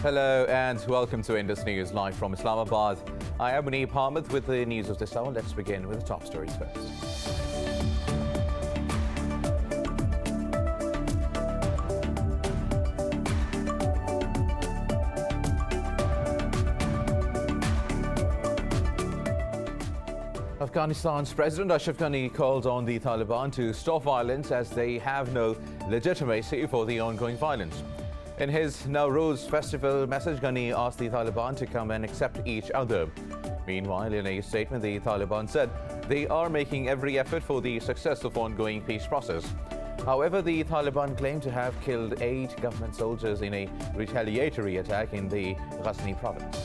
Hello and welcome to Indus News live from Islamabad. I am Munib Ahmed with the news of this hour. Let's begin with the top stories first. Afghanistan's President Ashraf Ghani called on the Taliban to stop violence as they have no legitimacy for the ongoing violence. In his Nowruz festival message, Ghani asked the Taliban to come and accept each other. Meanwhile, in a statement, the Taliban said they are making every effort for the success of ongoing peace process. However, the Taliban claim to have killed 8 government soldiers in a retaliatory attack in the Ghazni province.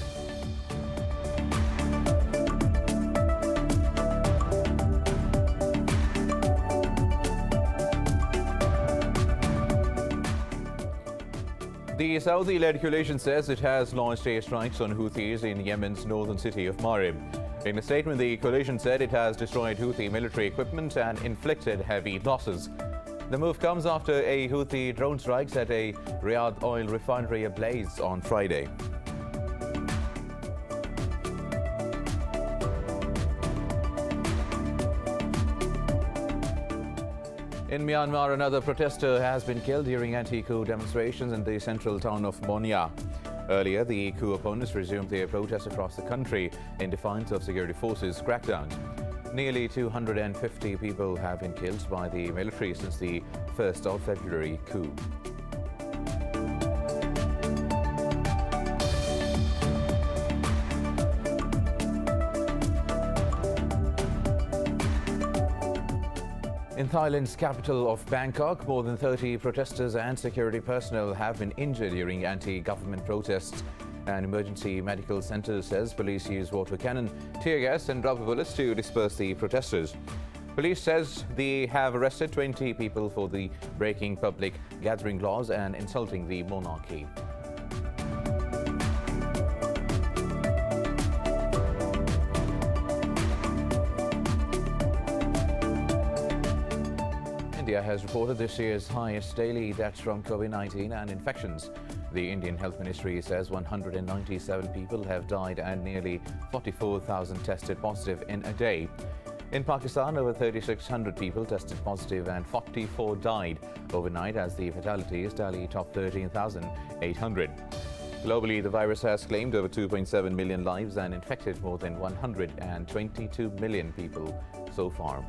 The Saudi-led coalition says it has launched airstrikes on Houthis in Yemen's northern city of Marib. In a statement, the coalition said it has destroyed Houthi military equipment and inflicted heavy losses. The move comes after a Houthi drone strike set a Riyadh oil refinery ablaze on Friday. In Myanmar, another protester has been killed during anti-coup demonstrations in the central town of MYANMAR. Earlier, the coup opponents resumed their protests across the country in defiance of security forces' crackdowns. Nearly 250 people have been killed by the military since the 1st of February coup. In Thailand's capital of Bangkok, more than 30 protesters and security personnel have been injured during anti-government protests. An emergency medical center says police used water cannon, tear gas and rubber bullets to disperse the protesters. Police says they have arrested 20 people for the breaking public gathering laws and insulting the monarchy. India has reported this year's highest daily deaths from COVID-19 and infections. The Indian Health Ministry says 197 people have died and nearly 44,000 tested positive in a day. In Pakistan, over 3,600 people tested positive and 44 died overnight as the fatalities tally top 13,800. Globally, the virus has claimed over 2.7 million lives and infected more than 122 million people so far.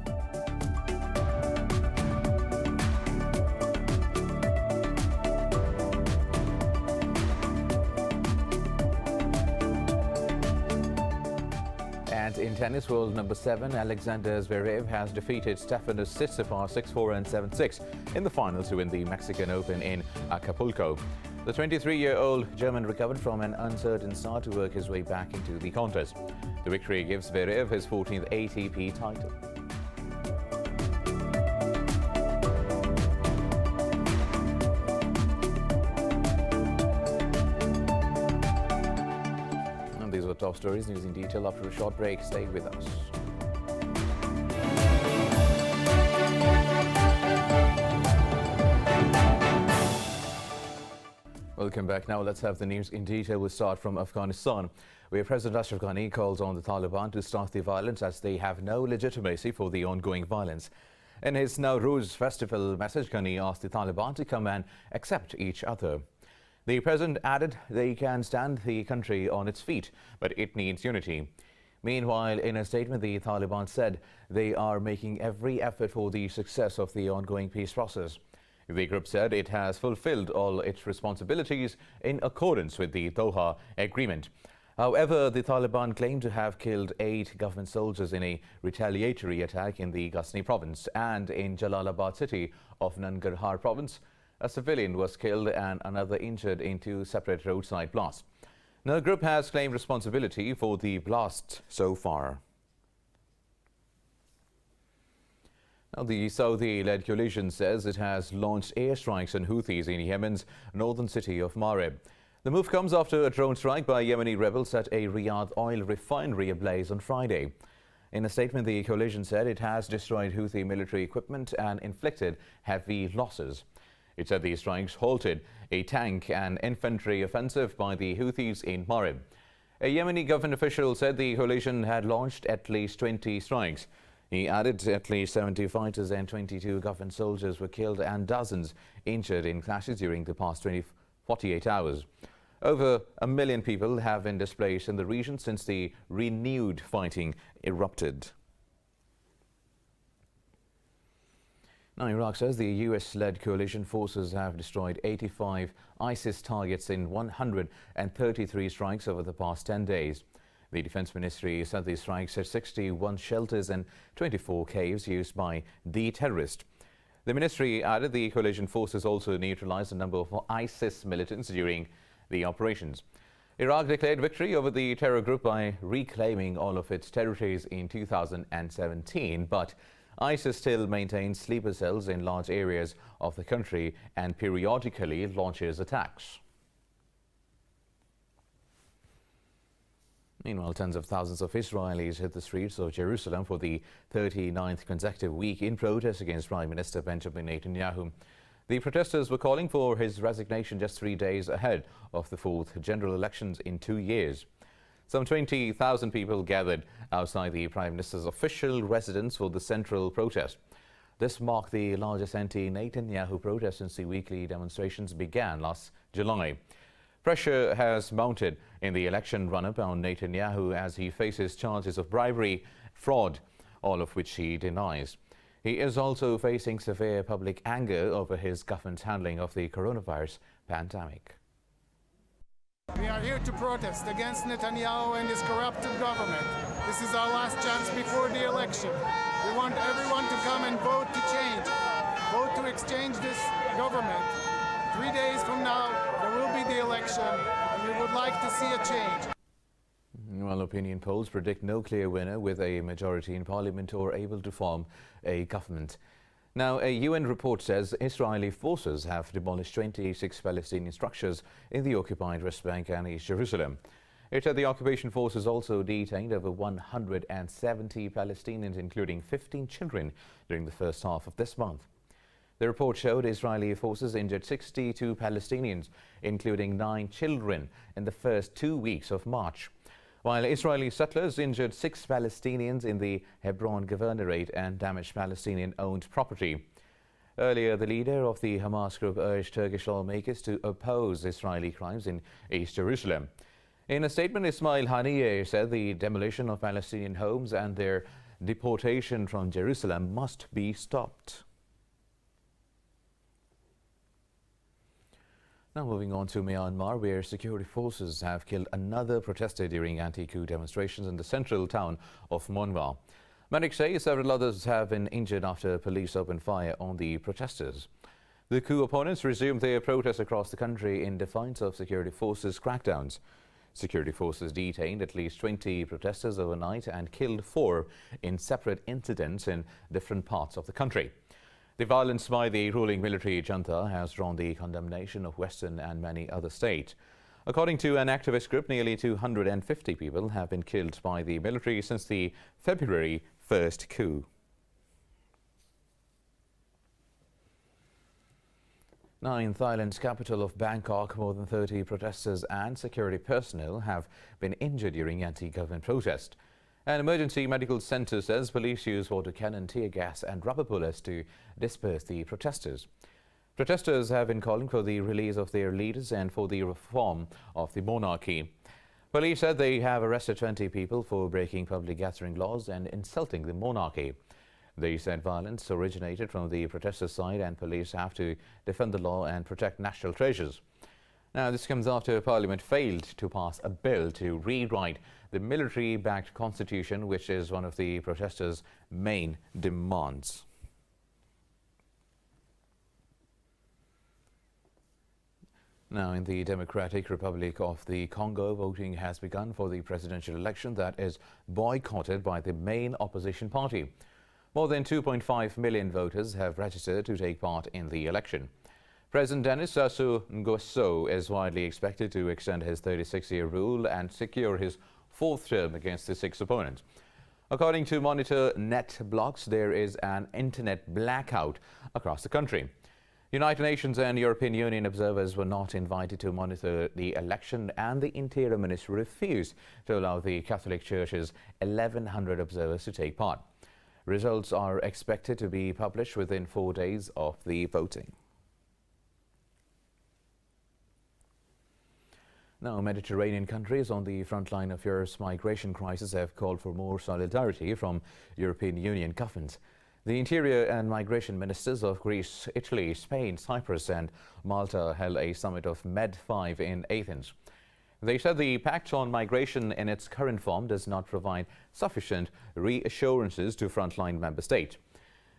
And in tennis, world number 7 Alexander Zverev has defeated Stefanos Tsitsipas 6-4 and 7-6 in the finals to win the Mexican Open in Acapulco. The 23-year-old German recovered from an uncertain start to work his way back into the contest. The victory gives Zverev his 14th ATP title. These were top stories. News in detail after a short break. Stay with us. Welcome back. Now let's have the news in detail. We'll start from Afghanistan, where President Ashraf Ghani calls on the Taliban to stop the violence as they have no legitimacy for the ongoing violence. In his Nowruz festival message, Ghani asked the Taliban to come and accept each other. The president added they can stand the country on its feet, but it needs unity. Meanwhile, in a statement, the Taliban said they are making every effort for the success of the ongoing peace process. The group said it has fulfilled all its responsibilities in accordance with the Doha Agreement. However, the Taliban claim to have killed 8 government soldiers in a retaliatory attack in the Ghazni province and in Jalalabad city of Nangarhar province. A civilian was killed and another injured in 2 separate roadside blasts. No group has claimed responsibility for the blasts so far. Now, the Saudi-led coalition says it has launched airstrikes on Houthis in Yemen's northern city of Marib. The move comes after a drone strike by Yemeni rebels set a Riyadh oil refinery ablaze on Friday. In a statement, the coalition said it has destroyed Houthi military equipment and inflicted heavy losses. It said the strikes halted a tank and infantry offensive by the Houthis in Marib. A Yemeni government official said the coalition had launched at least 20 strikes. He added at least 70 fighters and 22 government soldiers were killed and dozens injured in clashes during the past 48 hours. Over 1 million people have been displaced in the region since the renewed fighting erupted. Now, Iraq says the US-led coalition forces have destroyed 85 ISIS targets in 133 strikes over the past 10 days. The Defense Ministry said the strikes hit 61 shelters and 24 caves used by the terrorists. The ministry added the coalition forces also neutralized a number of ISIS militants during the operations. Iraq declared victory over the terror group by reclaiming all of its territories in 2017, but ISIS still maintains sleeper cells in large areas of the country and periodically launches attacks. Meanwhile, tens of thousands of Israelis hit the streets of Jerusalem for the 39th consecutive week in protest against Prime Minister Benjamin Netanyahu. The protesters were calling for his resignation just 3 days ahead of the fourth general elections in 2 years. Some 20,000 people gathered outside the Prime Minister's official residence for the central protest. This marked the largest anti-Netanyahu protest since the weekly demonstrations began last July. Pressure has mounted in the election run-up on Netanyahu as he faces charges of bribery, fraud, all of which he denies. He is also facing severe public anger over his government's handling of the coronavirus pandemic. We are here to protest against Netanyahu and his corrupted government. This is our last chance before the election. We want everyone to come and vote to change. Vote to exchange this government. 3 days from now, there will be the election, and we would like to see a change. Well, opinion polls predict no clear winner with a majority in parliament or able to form a government. Now, a UN report says Israeli forces have demolished 26 Palestinian structures in the occupied West Bank and East Jerusalem. It said the occupation forces also detained over 170 Palestinians, including 15 children, during the first half of this month. The report showed Israeli forces injured 62 Palestinians, including 9 children, in the first 2 weeks of March, while Israeli settlers injured 6 Palestinians in the Hebron Governorate and damaged Palestinian-owned property. Earlier, the leader of the Hamas group urged Turkish lawmakers to oppose Israeli crimes in East Jerusalem. In a statement, Ismail Haniyeh said the demolition of Palestinian homes and their deportation from Jerusalem must be stopped. Now moving on to Myanmar, where security forces have killed another protester during anti-coup demonstrations in the central town of Monwa. Medics say several others have been injured after police opened fire on the protesters. The coup opponents resumed their protests across the country in defiance of security forces' crackdowns. Security forces detained at least 20 protesters overnight and killed 4 in separate incidents in different parts of the country. The violence by the ruling military junta has drawn the condemnation of Western and many other states. According to an activist group, nearly 250 people have been killed by the military since the February 1st coup. Now, in Thailand's capital of Bangkok, more than 30 protesters and security personnel have been injured during anti-government protests. An emergency medical center says police used water cannon, tear gas and rubber bullets to disperse the protesters. Protesters have been calling for the release of their leaders and for the reform of the monarchy. Police said they have arrested 20 people for breaking public gathering laws and insulting the monarchy. They said violence originated from the protesters' side and police have to defend the law and protect national treasures. Now, this comes after Parliament failed to pass a bill to rewrite the military-backed constitution, which is one of the protesters' main demands. Now, in the Democratic Republic of the Congo, voting has begun for the presidential election that is boycotted by the main opposition party. More than 2.5 million voters have registered to take part in the election. President Denis Sassou Nguesso is widely expected to extend his 36-year rule and secure his 4th term against his 6 opponents. According to Monitor Net Blocks, there is an internet blackout across the country. United Nations and European Union observers were not invited to monitor the election, and the Interior Ministry refused to allow the Catholic Church's 1,100 observers to take part. Results are expected to be published within 4 days of the voting. Now, Mediterranean countries on the front line of Europe's migration crisis have called for more solidarity from European Union governments. The Interior and Migration Ministers of Greece, Italy, Spain, Cyprus and Malta held a summit of Med5 in Athens. They said the Pact on Migration in its current form does not provide sufficient reassurances to frontline member states.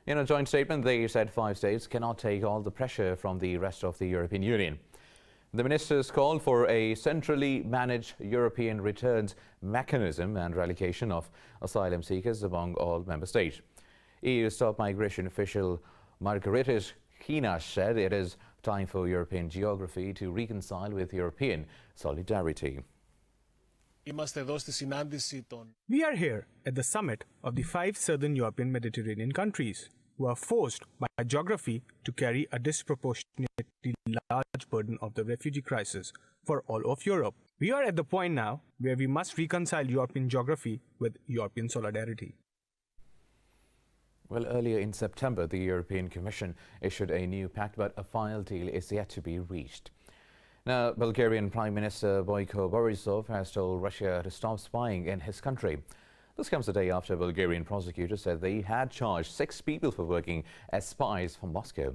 In a joint statement, they said 5 states cannot take all the pressure from the rest of the European Union. The ministers called for a centrally managed European returns mechanism and relocation of asylum seekers among all member states. EU top migration official Margaritis Kinas said it is time for European geography to reconcile with European solidarity. We are here at the summit of the 5 southern European Mediterranean countries who are forced by geography to carry a disproportionately large burden of the refugee crisis for all of Europe. We are at the point now where we must reconcile European geography with European solidarity. Well, earlier in September, the European Commission issued a new pact, but a final deal is yet to be reached. Now, Bulgarian Prime Minister Boyko Borisov has told Russia to stop spying in his country. This comes a day after Bulgarian prosecutors said they had charged 6 people for working as spies for Moscow.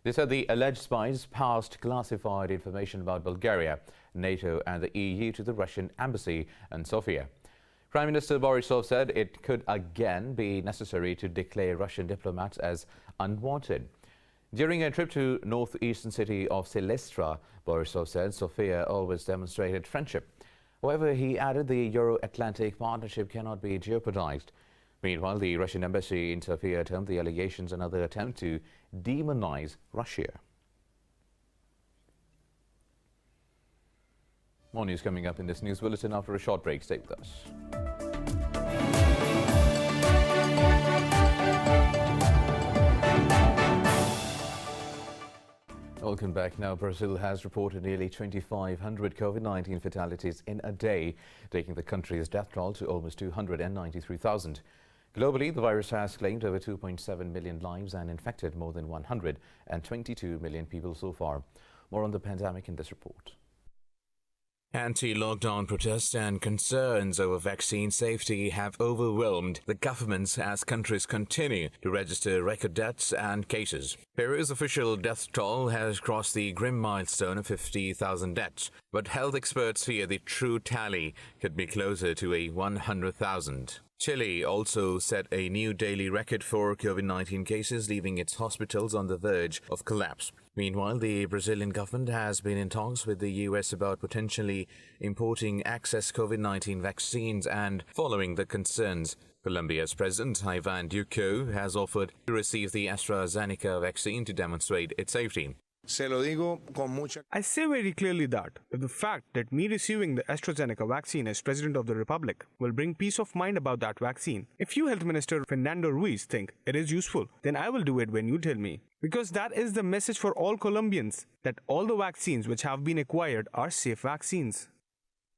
They said the alleged spies passed classified information about Bulgaria, NATO and the EU to the Russian embassy in Sofia. Prime Minister Borisov said it could again be necessary to declare Russian diplomats as unwanted. During a trip to northeastern city of Silistra, Borisov said Sofia always demonstrated friendship. However, he added the Euro-Atlantic partnership cannot be jeopardized. Meanwhile, the Russian embassy in Sofia termed the allegations another attempt to demonize Russia. More news coming up in this news bulletin after a short break. Stay with us. Welcome back. Now, Brazil has reported nearly 2,500 COVID-19 fatalities in a day, taking the country's death toll to almost 293,000. Globally, the virus has claimed over 2.7 million lives and infected more than 122 million people so far. More on the pandemic in this report. Anti-lockdown protests and concerns over vaccine safety have overwhelmed the governments as countries continue to register record deaths and cases. Peru's official death toll has crossed the grim milestone of 50,000 deaths, but health experts fear the true tally could be closer to 100,000. Chile also set a new daily record for COVID-19 cases, leaving its hospitals on the verge of collapse. Meanwhile, the Brazilian government has been in talks with the US about potentially importing excess COVID-19 vaccines, and following the concerns, Colombia's President Iván Duque has offered to receive the AstraZeneca vaccine to demonstrate its safety. I say very clearly that if the fact that me receiving the AstraZeneca vaccine as President of the Republic will bring peace of mind about that vaccine, if you Health Minister Fernando Ruiz think it is useful, then I will do it when you tell me. Because that is the message for all Colombians, that all the vaccines which have been acquired are safe vaccines.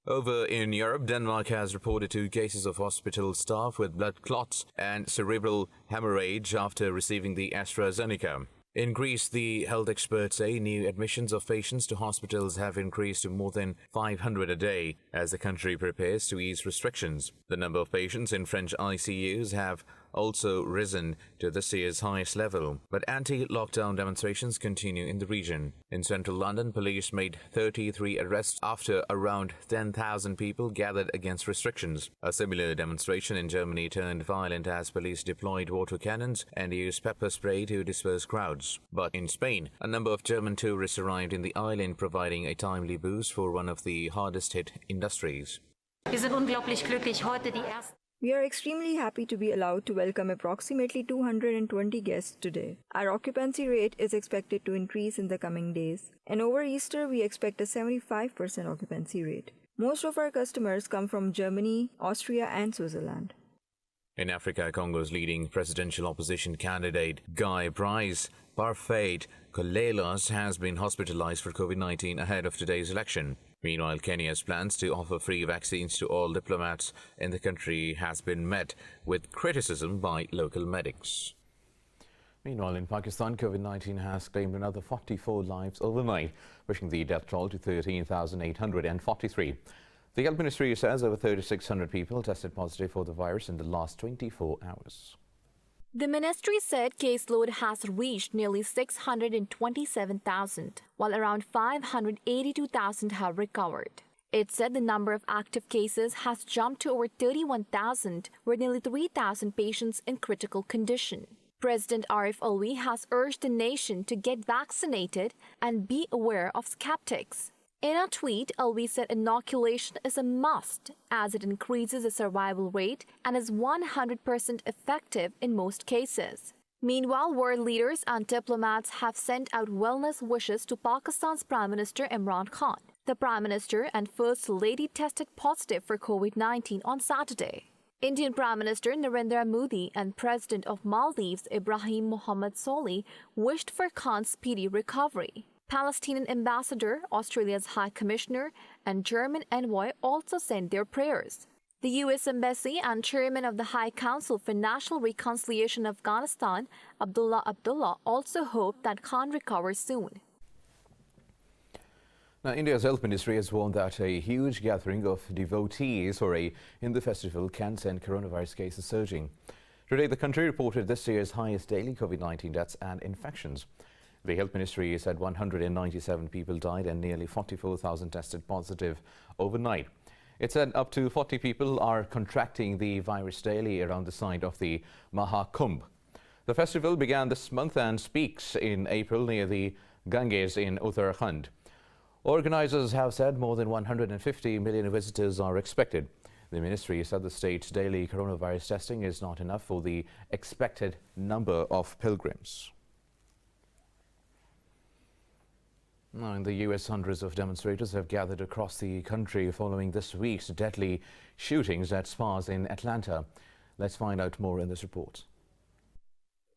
Over in Europe, Denmark has reported 2 cases of hospital staff with blood clots and cerebral hemorrhage after receiving the AstraZeneca. In Greece, the health experts say new admissions of patients to hospitals have increased to more than 500 a day as the country prepares to ease restrictions. The number of patients in French ICUs have also risen to this year's highest level, but anti-lockdown demonstrations continue in the region. In central London, police made 33 arrests after around 10,000 people gathered against restrictions. A similar demonstration in Germany turned violent as police deployed water cannons and used pepper spray to disperse crowds. But in Spain, a number of German tourists arrived in the island, providing a timely boost for one of the hardest-hit industries. We are extremely happy to be allowed to welcome approximately 220 guests today. Our occupancy rate is expected to increase in the coming days, and over Easter we expect a 75% occupancy rate. Most of our customers come from Germany, Austria and Switzerland. In Africa, Congo's leading presidential opposition candidate, Guy Price, Parfait Kolelas has been hospitalized for COVID-19 ahead of today's election. Meanwhile, Kenya's plans to offer free vaccines to all diplomats in the country has been met with criticism by local medics. Meanwhile, in Pakistan, COVID-19 has claimed another 44 lives overnight, pushing the death toll to 13,843. The Health Ministry says over 3,600 people tested positive for the virus in the last 24 hours. The ministry said caseload has reached nearly 627,000, while around 582,000 have recovered. It said the number of active cases has jumped to over 31,000, with nearly 3,000 patients in critical condition. President Arif Alvi has urged the nation to get vaccinated and be aware of skeptics. In a tweet, Alvi said inoculation is a must as it increases the survival rate and is 100% effective in most cases. Meanwhile, world leaders and diplomats have sent out wellness wishes to Pakistan's Prime Minister Imran Khan. The Prime Minister and First Lady tested positive for COVID-19 on Saturday. Indian Prime Minister Narendra Modi and President of Maldives Ibrahim Mohammed Solih wished for Khan's speedy recovery. Palestinian ambassador, Australia's High Commissioner, and German envoy also sent their prayers. The U.S. Embassy and Chairman of the High Council for National Reconciliation of Afghanistan, Abdullah, also hope that Khan recovers soon. Now, India's Health Ministry has warned that a huge gathering of devotees for a Hindu festival can send coronavirus cases surging. Today, the country reported this year's highest daily COVID-19 deaths and infections. The Health Ministry said 197 people died and nearly 44,000 tested positive overnight. It said up to 40 people are contracting the virus daily around the site of the Mahakumbh. The festival began this month and peaks in April near the Ganges in Uttarakhand. Organisers have said more than 150 million visitors are expected. The ministry said the state's daily coronavirus testing is not enough for the expected number of pilgrims. Now, in the US, hundreds of demonstrators have gathered across the country following this week's deadly shootings at spas in Atlanta. Let's find out more in this report.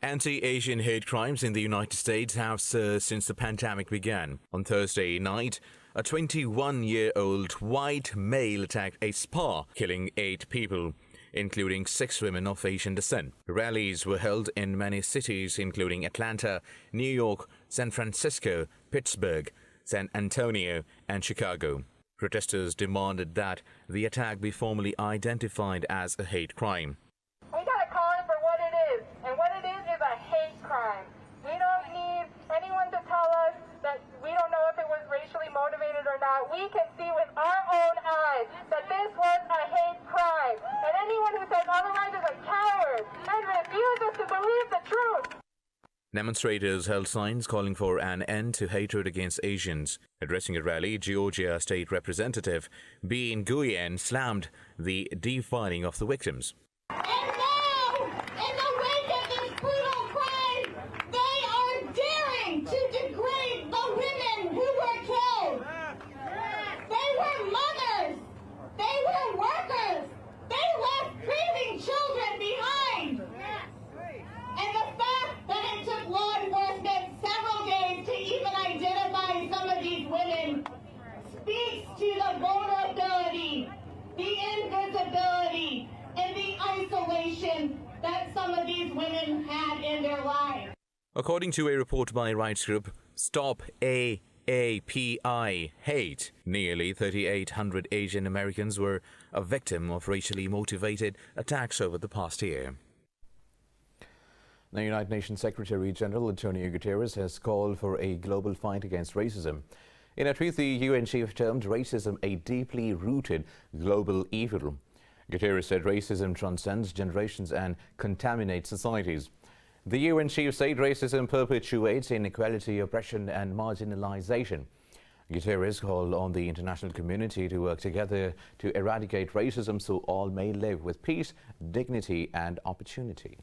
Anti-Asian hate crimes in the United States have surged since the pandemic began. On Thursday night, a 21-year-old white male attacked a spa, killing 8 people, including 6 women of Asian descent. Rallies were held in many cities, including Atlanta, New York, San Francisco, Pittsburgh, San Antonio, and Chicago. Protesters demanded that the attack be formally identified as a hate crime. We gotta call it for what it is, and what it is a hate crime. We don't need anyone to tell us that we don't know if it was racially motivated or not. We can see with our own eyes that this was a hate crime, and anyone who says otherwise is a coward and refuses to believe the truth. Demonstrators held signs calling for an end to hatred against Asians. Addressing a rally, Georgia State Representative Bean Nguyen slammed the defining of the victims. And now, in the wake of this brutal crime, they are daring to degrade the women who were killed. They were mothers. They were workers. They left grieving children behind. And the fact that it took law enforcement several days to even identify some of these women speaks to the vulnerability, the invisibility, and the isolation that some of these women had in their lives. According to a report by rights group Stop AAPI Hate, nearly 3,800 Asian Americans were a victim of racially motivated attacks over the past year. The United Nations Secretary-General Antonio Guterres has called for a global fight against racism. In a tweet, the UN chief termed racism a deeply rooted global evil. Guterres said racism transcends generations and contaminates societies. The UN chief said racism perpetuates inequality, oppression and marginalization. Guterres called on the international community to work together to eradicate racism so all may live with peace, dignity and opportunity.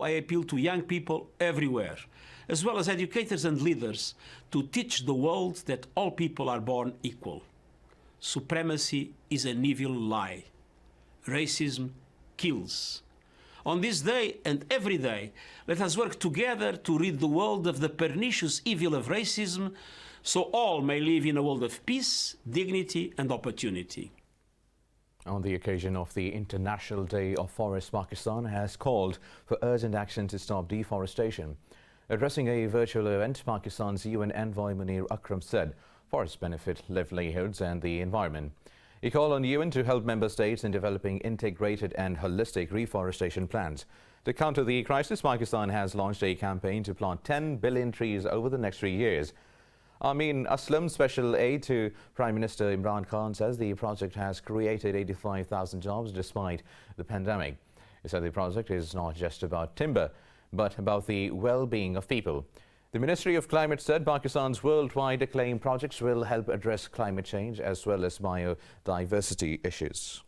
I appeal to young people everywhere, as well as educators and leaders, to teach the world that all people are born equal. Supremacy is an evil lie. Racism kills. On this day and every day, let us work together to rid the world of the pernicious evil of racism, so all may live in a world of peace, dignity, and opportunity. On the occasion of the International Day of Forests, Pakistan has called for urgent action to stop deforestation. Addressing a virtual event, Pakistan's UN envoy Munir Akram said forests benefit livelihoods and the environment. He called on UN to help member states in developing integrated and holistic reforestation plans. To counter the crisis, Pakistan has launched a campaign to plant 10 billion trees over the next 3 years. Amin Aslam, special aide to Prime Minister Imran Khan, says the project has created 85,000 jobs despite the pandemic. He said the project is not just about timber, but about the well-being of people. The Ministry of Climate said Pakistan's worldwide acclaimed projects will help address climate change as well as biodiversity issues.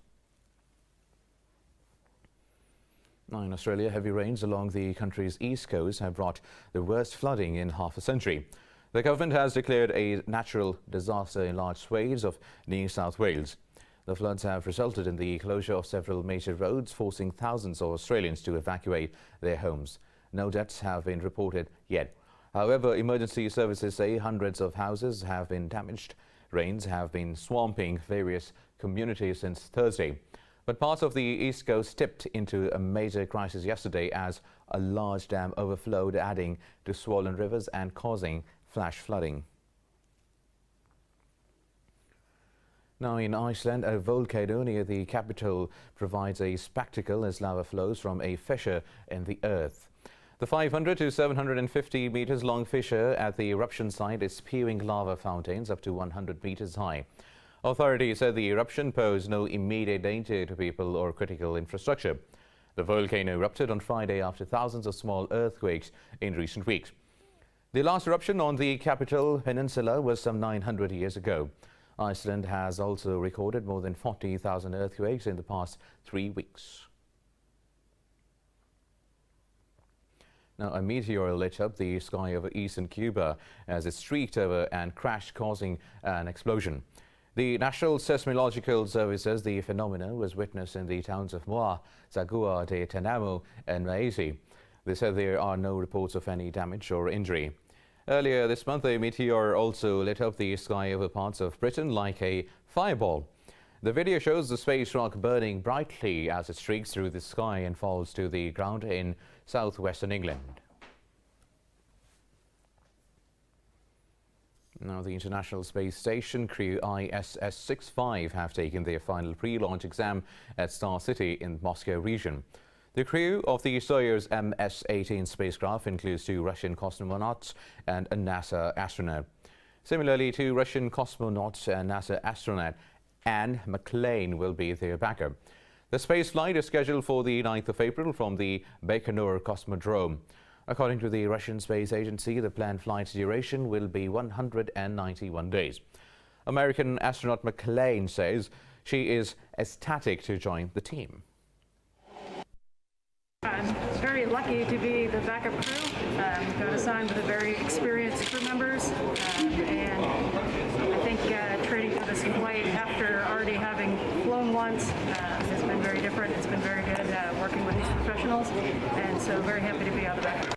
Now in Australia, heavy rains along the country's east coast have brought the worst flooding in half a century. The government has declared a natural disaster in large swathes of New South Wales. The floods have resulted in the closure of several major roads, forcing thousands of Australians to evacuate their homes. No deaths have been reported yet. However, emergency services say hundreds of houses have been damaged. Rains have been swamping various communities since Thursday. But parts of the east coast tipped into a major crisis yesterday as a large dam overflowed, adding to swollen rivers and causing flash flooding. Now in Iceland, a volcano near the capital provides a spectacle as lava flows from a fissure in the earth. The 500 to 750 meters long fissure at the eruption site is spewing lava fountains up to 100 meters high. Authorities said the eruption posed no immediate danger to people or critical infrastructure. The volcano erupted on Friday after thousands of small earthquakes in recent weeks. The last eruption on the capital peninsula was some 900 years ago. Iceland has also recorded more than 40,000 earthquakes in the past 3 weeks. Now, a meteor lit up the sky over eastern Cuba as it streaked over and crashed, causing an explosion. The National Seismological Service says the phenomenon was witnessed in the towns of Moa, Zagua de Tanamo and Maese. They said there are no reports of any damage or injury. Earlier this month, a meteor also lit up the sky over parts of Britain like a fireball. The video shows the space rock burning brightly as it streaks through the sky and falls to the ground in southwestern England. Now, the International Space Station crew ISS-65 have taken their final pre-launch exam at Star City in Moscow region. The crew of the Soyuz MS-18 spacecraft includes 2 Russian cosmonauts and a NASA astronaut. Similarly, 2 Russian cosmonauts and NASA astronaut Anne McLean will be their backup. The space flight is scheduled for the 9th of April from the Baikonur Cosmodrome. According to the Russian Space Agency, the planned flight's duration will be 191 days. American astronaut McLean says she is ecstatic to join the team. I'm very lucky to be the backup crew. Got assigned with a very experienced crew members, and I think training for this flight after already having flown once has been very different. It's been very good working with these professionals, and so very happy to be on the backup.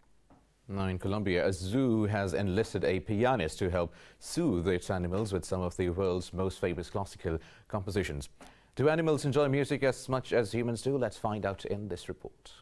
Now in Colombia, a zoo has enlisted a pianist to help soothe its animals with some of the world's most famous classical compositions. Do animals enjoy music as much as humans do? Let's find out in this report.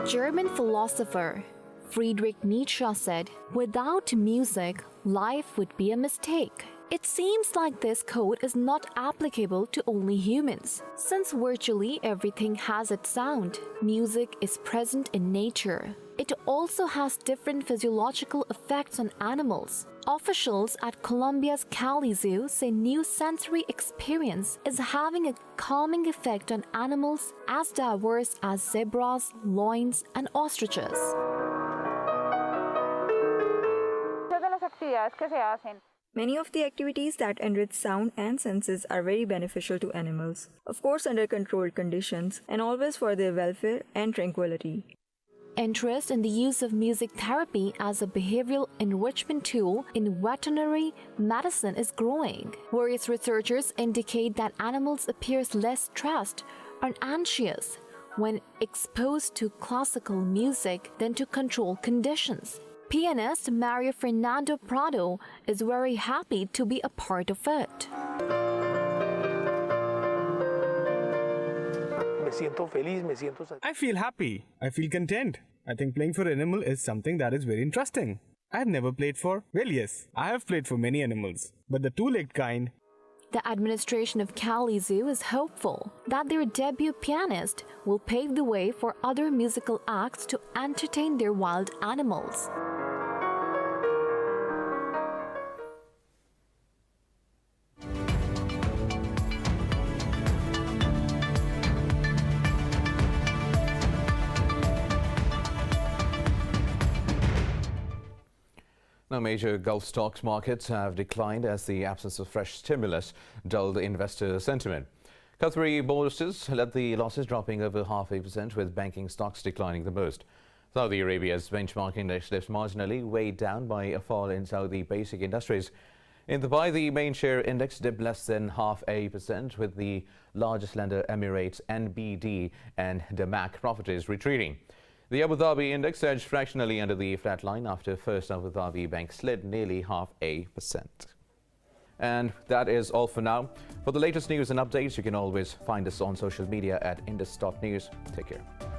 German philosopher Friedrich Nietzsche said, "Without music, life would be a mistake." It seems like this quote is not applicable to only humans. Since virtually everything has its sound, music is present in nature. It also has different physiological effects on animals. Officials at Colombia's Cali Zoo say new sensory experience is having a calming effect on animals as diverse as zebras, loins, and ostriches. Many of the activities that enrich sound and senses are very beneficial to animals, of course under controlled conditions, and always for their welfare and tranquility. Interest in the use of music therapy as a behavioral enrichment tool in veterinary medicine is growing. Various researchers indicate that animals appear less stressed or anxious when exposed to classical music than to controlled conditions. Pianist Mario Fernando Prado is very happy to be a part of it. I feel happy. I feel content. I think playing for an animal is something that is very interesting. I have never played for, well, yes, I have played for many animals, but the two-legged kind. The administration of Cali Zoo is hopeful that their debut pianist will pave the way for other musical acts to entertain their wild animals. Now, major Gulf stocks markets have declined as the absence of fresh stimulus dulled investor sentiment. Qatari bourses led the losses, dropping over 0.5%, with banking stocks declining the most. Saudi Arabia's benchmark index slips marginally, weighed down by a fall in Saudi basic industries. In Dubai, the main share index dipped less than 0.5%, with the largest lender Emirates NBD and Damac properties retreating. The Abu Dhabi index edged fractionally under the flat line after First Abu Dhabi Bank slid nearly 0.5%. And that is all for now. For the latest news and updates, you can always find us on social media at indus.news. Take care.